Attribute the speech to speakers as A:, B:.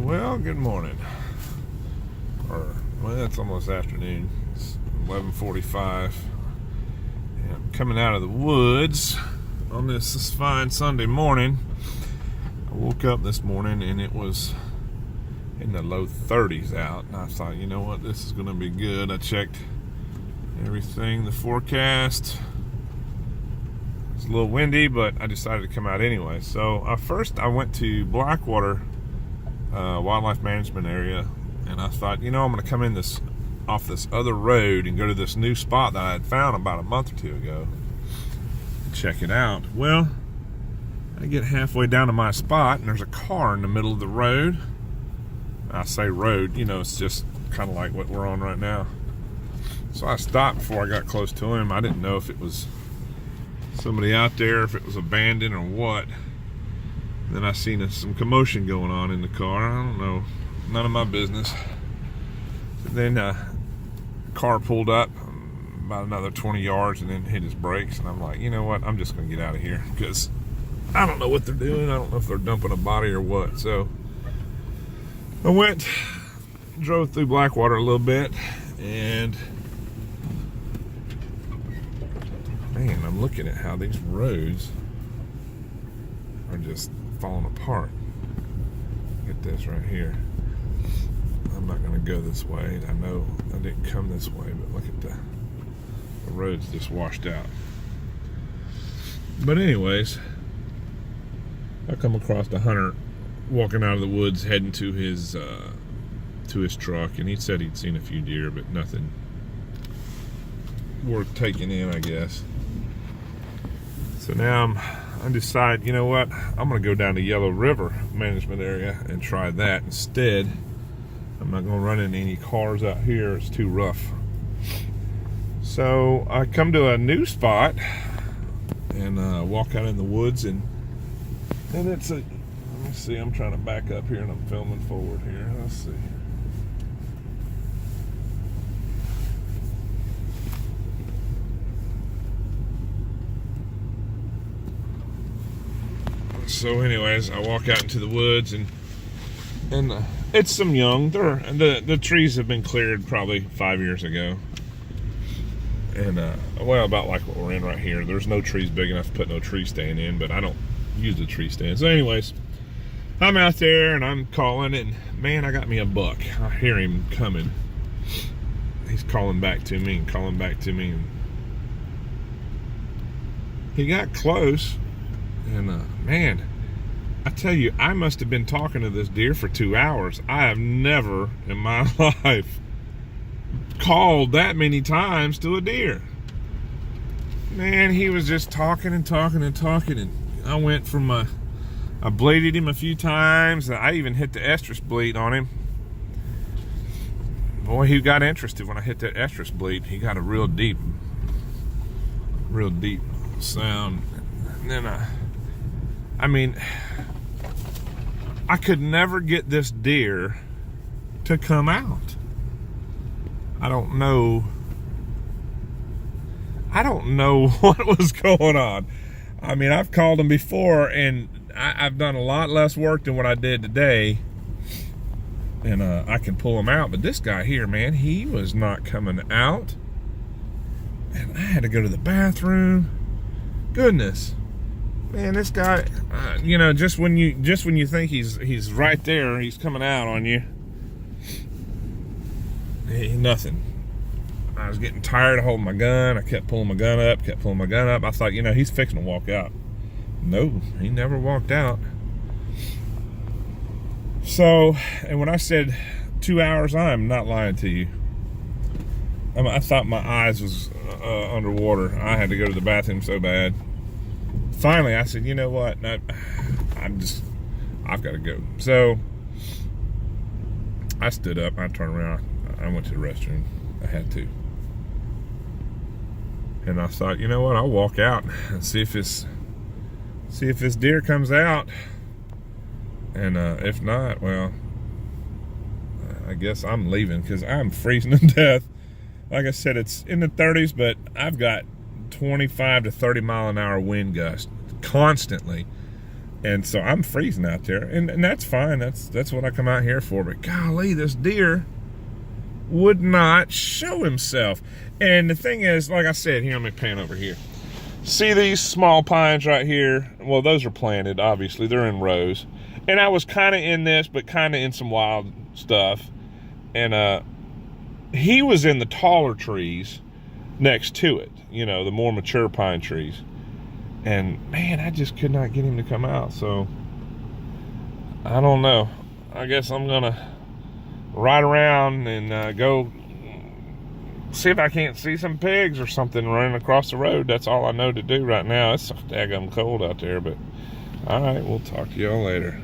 A: Well, good morning. Well, it's almost afternoon. It's 11:45. And I'm coming out of the woods on this fine Sunday morning. I woke up this morning and it was in the low 30s out. And I thought, you know what, this is going to be good. I checked everything, the forecast. It's a little windy, but I decided to come out anyway. So first I went to Blackwater Wildlife Management area, and I thought, you know, I'm going to come in off this other road and go to this new spot that I had found about a month or two ago and check it out. Well, I get halfway down to my spot and there's a car in the middle of the road. I say road, you know, it's just kind of like what we're on right now. So I stopped before I got close to him. I didn't know if it was somebody out there, if it was abandoned or what. Then I seen some commotion going on in the car. I don't know, none of my business. Then car pulled up about another 20 yards and then hit his brakes, and I'm like, you know what, I'm just gonna get out of here because I don't know what they're doing. I don't know if they're dumping a body or what. So I drove through Blackwater a little bit, and man, I'm looking at how these roads are just falling apart. Get this right here. I'm not going to go this way. I know I didn't come this way, but look at the road's just washed out. But anyways, I come across a hunter walking out of the woods heading to his truck, and he said he'd seen a few deer, but nothing worth taking in, I guess. So now I decide, you know what, I'm going to go down to Yellow River Management Area and try that instead. I'm not going to run into any cars out here. It's too rough. So I come to a new spot and walk out in the woods, and it's let me see, I'm trying to back up here and I'm filming forward here. Let's see. So anyways, I walk out into the woods, and it's some young. The trees have been cleared probably 5 years ago, and well, about like what we're in right here. There's no trees big enough to put no tree stand in, but I don't use the tree stand. So anyways, I'm out there and I'm calling, and man, I got me a buck. I hear him coming. He's calling back to me and calling back to me, and he got close. And man, I tell you, I must have been talking to this deer for 2 hours. I have never in my life called that many times to a deer. Man, he was just talking and talking and talking, and I went from I bladed him a few times. I even hit the estrus bleed on him. Boy, he got interested when I hit that estrus bleed. He got a real deep sound. And then I mean, I could never get this deer to come out. I don't know what was going on. I mean, I've called him before, and I've done a lot less work than what I did today, and I can pull him out. But this guy here, man, he was not coming out, and I had to go to the bathroom. Goodness. Man, this guy, you know, just when you think he's right there, he's coming out on you. Nothing. I was getting tired of holding my gun. I kept pulling my gun up. I thought, you know, he's fixing to walk out. No, he never walked out. So, and when I said 2 hours, I'm not lying to you. I thought my eyes was underwater. I had to go to the bathroom so bad. Finally, I said, you know what? I've got to go. So I stood up. I turned around. I went to the restroom. I had to. And I thought, you know what? I'll walk out and see if this deer comes out. And if not, well, I guess I'm leaving because I'm freezing to death. Like I said, it's in the 30s, but I've got 25 to 30 mile an hour wind gust constantly, And so I'm freezing out there, and that's fine. That's what I come out here for. But golly, this deer would not show himself. And the thing is, like I said, here, let me pan over here. See these small pines right here? Well, those are planted, obviously. They're in rows. And I was kind of in this, but kind of in some wild stuff. And he was in the taller trees next to it, you know, the more mature pine trees. And man, I just could not get him to come out. So I don't know. I guess I'm gonna ride around and go see if I can't see some pigs or something running across the road. That's all I know to do right now. It's so daggum cold out there. But all right, we'll talk to y'all later.